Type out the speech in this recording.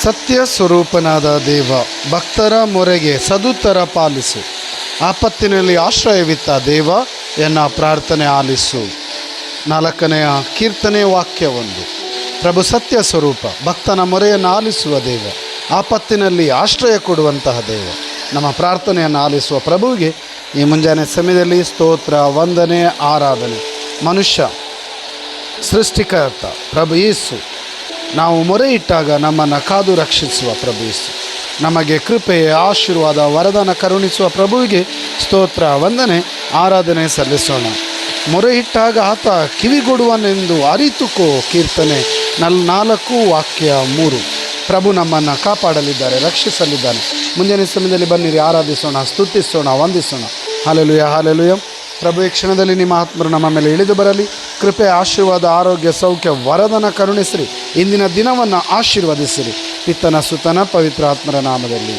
ಸತ್ಯ ಸ್ವರೂಪನಾದ ದೇವ, ಭಕ್ತರ ಮೊರೆಗೆ ಸದುತ್ತರ ಪಾಲಿಸು. ಆಪತ್ತಿನಲ್ಲಿ ಆಶ್ರಯವಿತ್ತ ದೇವ, ಎನ್ನ ಪ್ರಾರ್ಥನೆ ಆಲಿಸು. 4ನೆಯ ಕೀರ್ತನೆ ವಾಕ್ಯ 1. ಪ್ರಭು ಸತ್ಯ ಸ್ವರೂಪ, ಭಕ್ತನ ಮೊರೆಯನ್ನು ಆಲಿಸುವ ದೇವ, ಆಪತ್ತಿನಲ್ಲಿ ಆಶ್ರಯ ಕೊಡುವಂತಹ ದೇವ. ನಮ್ಮ ಪ್ರಾರ್ಥನೆಯನ್ನು ಆಲಿಸುವ ಪ್ರಭುವಿಗೆ ಈ ಮುಂಜಾನೆ ಸಮಯದಲ್ಲಿ ಸ್ತೋತ್ರ, ವಂದನೆ, ಆರಾಧನೆ. ಮನುಷ್ಯ ಸೃಷ್ಟಿಕರ್ತ ಪ್ರಭು ಯೇಸು, ನಾವು ಮೊರೆ ಇಟ್ಟಾಗ ನಮ್ಮನ್ನು ಕಾದು ರಕ್ಷಿಸುವ ಪ್ರಭು ಯೇಸು, ನಮಗೆ ಕೃಪೆ, ಆಶೀರ್ವಾದ, ವರದಾನ ಕರುಣಿಸುವ ಪ್ರಭುವಿಗೆ ಸ್ತೋತ್ರ, ವಂದನೆ, ಆರಾಧನೆ ಸಲ್ಲಿಸೋಣ. ಮೊರೆ ಇಟ್ಟಾಗ ಆತ ಕಿವಿಗೊಡುವನೆಂದು ಅರಿತುಕೋ. ಕೀರ್ತನೆ 4 ವಾಕ್ಯ 3. ಪ್ರಭು ನಮ್ಮನ್ನು ಕಾಪಾಡಲಿದ್ದಾರೆ, ರಕ್ಷಿಸಲಿದ್ದಾನೆ. ಮುಂಜಾನೆ ಸಮಯದಲ್ಲಿ ಬನ್ನಿರಿ, ಆರಾಧಿಸೋಣ, ಸ್ತುತಿಸೋಣ, ವಂದಿಸೋಣ. Hallelujah, hallelujah. ಪ್ರಭು ಈ ಕ್ಷಣದಲ್ಲಿ ನಿಮ್ಮ ಆತ್ಮರು ನಮ್ಮ ಮೇಲೆ ಇಳಿದು ಬರಲಿ. ಕೃಪೆ, ಆಶೀರ್ವಾದ, ಆರೋಗ್ಯ, ಸೌಖ್ಯ, ವರದಾನ ಕರುಣಿಸಿರಿ. ಇಂದಿನ ದಿನವನ್ನು ಆಶೀರ್ವದಿಸಿರಿ. ಪಿತನ ಸುತನ ಪವಿತ್ರ ಆತ್ಮರ ನಾಮದಲ್ಲಿ.